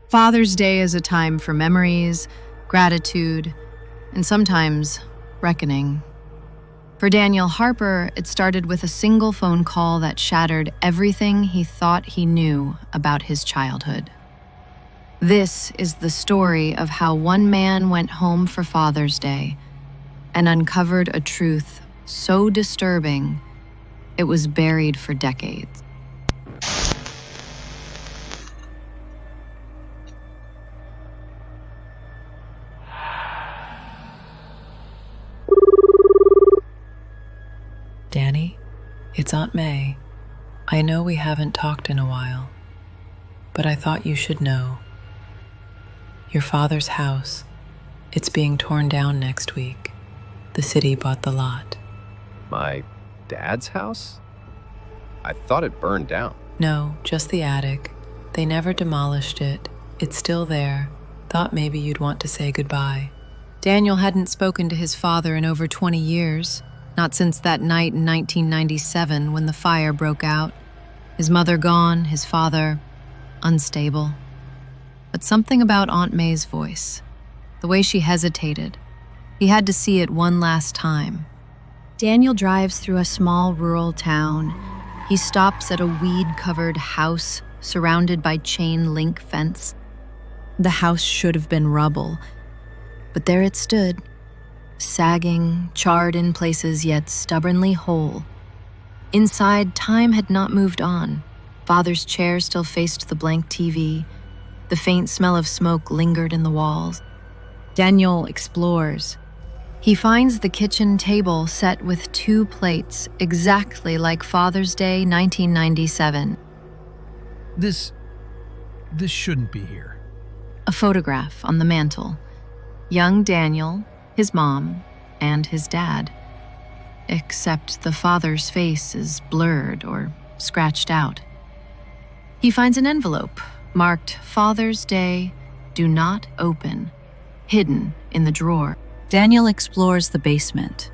Father's Day is a time for memories, gratitude, and sometimes reckoning. For Daniel Harper, it started with a single phone call that shattered everything he thought he knew about his childhood. This is the story of how one man went home for Father's Day and uncovered a truth so disturbing it was buried for decades. Danny, it's Aunt May. I know we haven't talked in a while, but I thought you should know. Your father's house, it's being torn down next week. The city bought the lot. My dad's house? I thought it burned down. No, just the attic. They never demolished it. It's still there. Thought maybe you'd want to say goodbye. Daniel hadn't spoken to his father in over 20 years, not since that night in 1997 when the fire broke out. His mother gone, his father unstable. But something about Aunt May's voice, the way she hesitated, he had to see it one last time. Daniel drives through a small rural town. He stops at a weed-covered house surrounded by chain link fence. The house should have been rubble, but there it stood, sagging, charred in places yet stubbornly whole. Inside, time had not moved on. Father's chair still faced the blank TV. The faint smell of smoke lingered in the walls. Daniel explores. He finds the kitchen table set with 2 plates, exactly like Father's Day 1997. This shouldn't be here. A photograph on the mantel. Young Daniel, his mom, and his dad. Except the father's face is blurred or scratched out. He finds an envelope marked Father's Day, do not open, hidden in the drawer. Daniel explores the basement.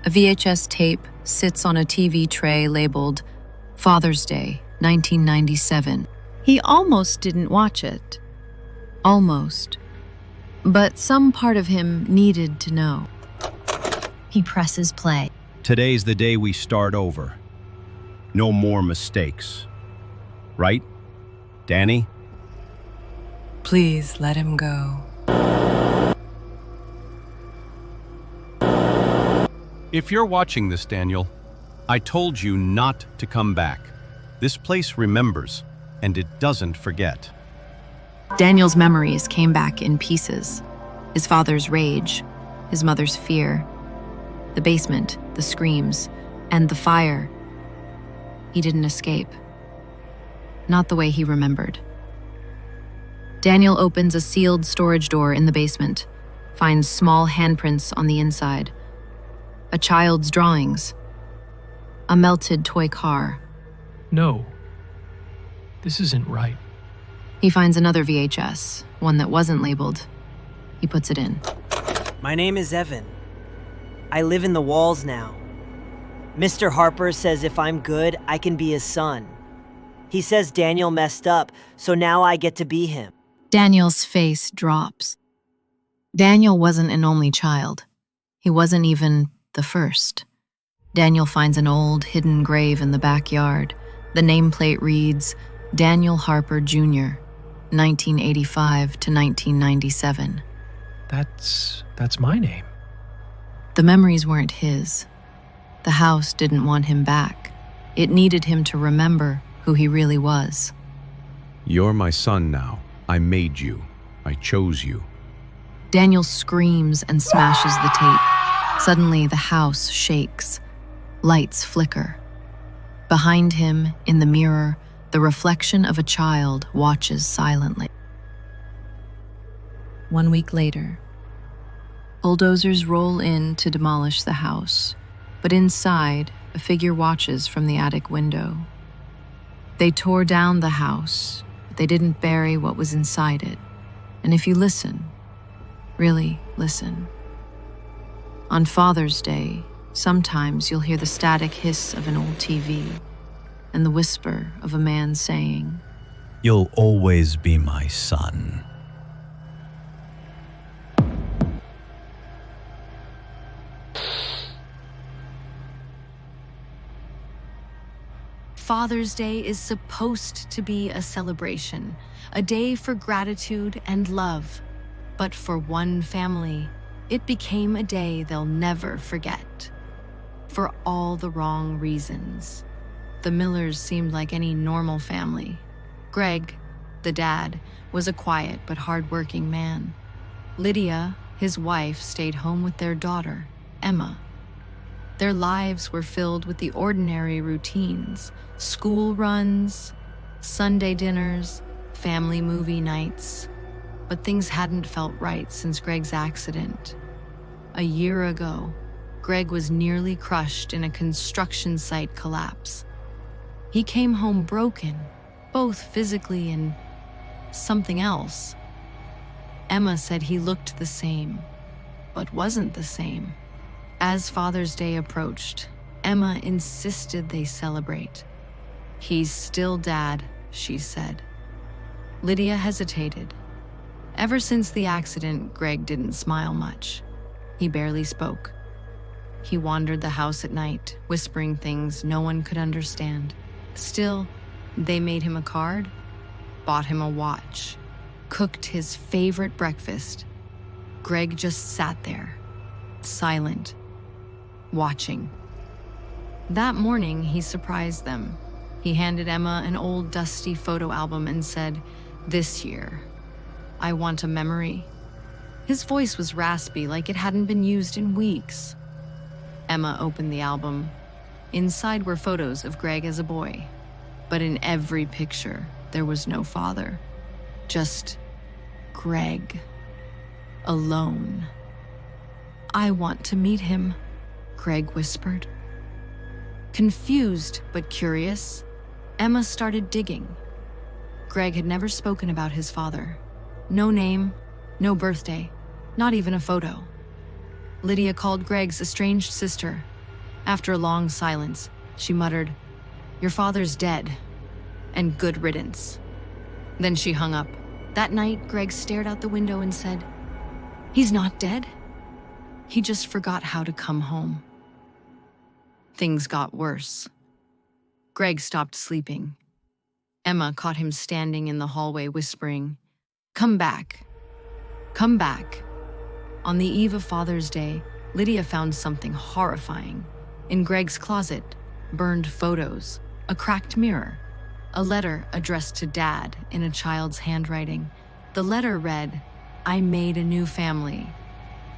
A VHS tape sits on a TV tray labeled Father's Day, 1997. He almost didn't watch it. Almost. But some part of him needed to know. He presses play. Today's the day we start over. No more mistakes. Right, Danny? Please let him go. If you're watching this, Daniel, I told you not to come back. This place remembers, and it doesn't forget. Daniel's memories came back in pieces. His father's rage, his mother's fear, the basement, the screams, and the fire. He didn't escape. Not the way he remembered. Daniel opens a sealed storage door in the basement, finds small handprints on the inside, a child's drawings, a melted toy car. No. This isn't right. He finds another VHS, one that wasn't labeled. He puts it in. My name is Evan. I live in the walls now. Mr. Harper says if I'm good, I can be his son. He says Daniel messed up, so now I get to be him. Daniel's face drops. Daniel wasn't an only child. He wasn't even the first. Daniel finds an old, hidden grave in the backyard. The nameplate reads, Daniel Harper Jr., 1985 to 1997. That's my name. The memories weren't his. The house didn't want him back. It needed him to remember who he really was. You're my son now. I made you. I chose you. Daniel screams and smashes the tape. Suddenly, the house shakes. Lights flicker. Behind him, in the mirror, the reflection of a child watches silently. 1 week later, bulldozers roll in to demolish the house, but inside, a figure watches from the attic window. They tore down the house, but they didn't bury what was inside it. And if you listen, really listen, on Father's Day, sometimes you'll hear the static hiss of an old TV and the whisper of a man saying, You'll always be my son. Father's Day is supposed to be a celebration, a day for gratitude and love. But for one family, it became a day they'll never forget. For all the wrong reasons. The Millers seemed like any normal family. Greg, the dad, was a quiet but hard-working man. Lydia, his wife, stayed home with their daughter, Emma. Their lives were filled with the ordinary routines, school runs, Sunday dinners, family movie nights. But things hadn't felt right since Greg's accident. A year ago, Greg was nearly crushed in a construction site collapse. He came home broken, both physically and something else. Emma said he looked the same, but wasn't the same. As Father's Day approached, Emma insisted they celebrate. "He's still Dad," she said. Lydia hesitated. Ever since the accident, Greg didn't smile much. He barely spoke. He wandered the house at night, whispering things no one could understand. Still, they made him a card, bought him a watch, cooked his favorite breakfast. Greg just sat there, silent, watching. That morning, he surprised them. He handed Emma an old dusty photo album and said, "This year, I want a memory." His voice was raspy, like it hadn't been used in weeks. Emma opened the album. Inside were photos of Greg as a boy, but in every picture, there was no father. Just Greg. Alone. "I want to meet him," Greg whispered. Confused but curious, Emma started digging. Greg had never spoken about his father. No name, no birthday, not even a photo. Lydia called Greg's estranged sister. After a long silence, she muttered, "Your father's dead, and good riddance." Then she hung up. That night, Greg stared out the window and said, "He's not dead. He just forgot how to come home." Things got worse. Greg stopped sleeping. Emma caught him standing in the hallway whispering, "Come back. Come back." On the eve of Father's Day, Lydia found something horrifying. In Greg's closet, burned photos, a cracked mirror, a letter addressed to Dad in a child's handwriting. The letter read, "I made a new family.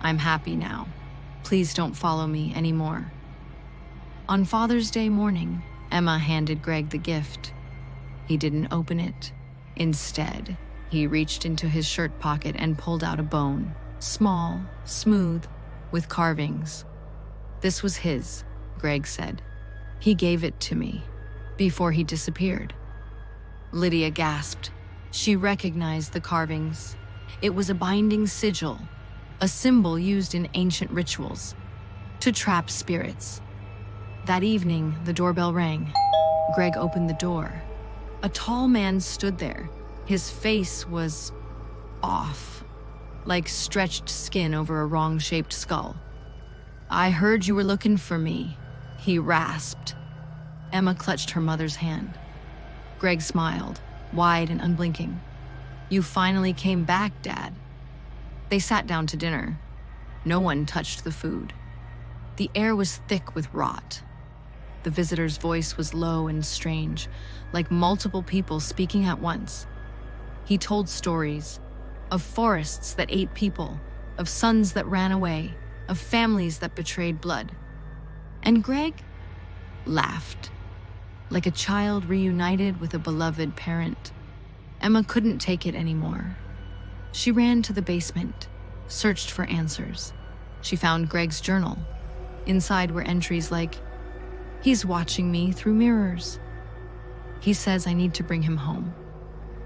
I'm happy now. Please don't follow me anymore." On Father's Day morning, Emma handed Greg the gift. He didn't open it. Instead, he reached into his shirt pocket and pulled out a bone, small, smooth, with carvings. "This was his," Greg said. "He gave it to me before he disappeared." Lydia gasped. She recognized the carvings. It was a binding sigil, a symbol used in ancient rituals to trap spirits. That evening, the doorbell rang. Greg opened the door. A tall man stood there. His face was off, like stretched skin over a wrong-shaped skull. "I heard you were looking for me," he rasped. Emma clutched her mother's hand. Greg smiled, wide and unblinking. "You finally came back, Dad." They sat down to dinner. No one touched the food. The air was thick with rot. The visitor's voice was low and strange, like multiple people speaking at once. He told stories of forests that ate people, of sons that ran away, of families that betrayed blood. And Greg laughed, like a child reunited with a beloved parent. Emma couldn't take it anymore. She ran to the basement, searched for answers. She found Greg's journal. Inside were entries like, "He's watching me through mirrors. He says I need to bring him home.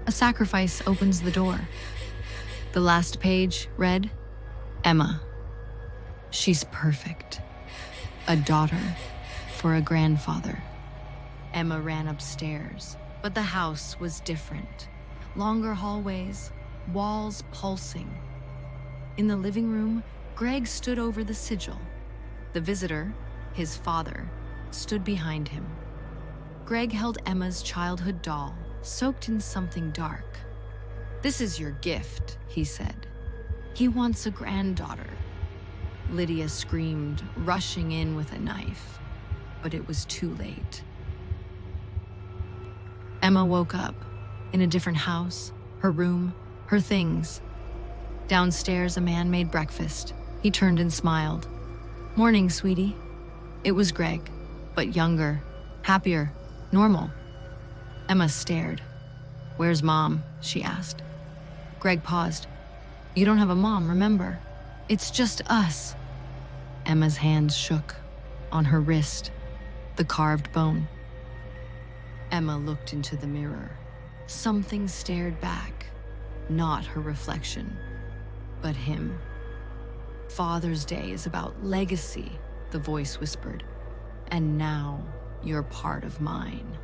A sacrifice opens the door." The last page read, "Emma. She's perfect. A daughter for a grandfather." Emma ran upstairs, But the house was different. Longer hallways, walls pulsing. In the living room, Greg stood over the sigil. The visitor, his father, stood behind him. Greg held Emma's childhood doll, soaked in something dark. "This is your gift," he said. "He wants a granddaughter." Lydia screamed, rushing in with a knife, but it was too late. Emma woke up, in a different house, her room, her things. Downstairs, a man made breakfast. He turned and smiled. "Morning, sweetie." It was Greg, but younger, happier, normal. Emma stared. "Where's Mom?" she asked. Greg paused. "You don't have a mom, remember? It's just us." Emma's hands shook. On her wrist, the carved bone. Emma looked into the mirror. Something stared back. Not her reflection, but him. "Father's Day is about legacy," the voice whispered. "And now you're part of mine."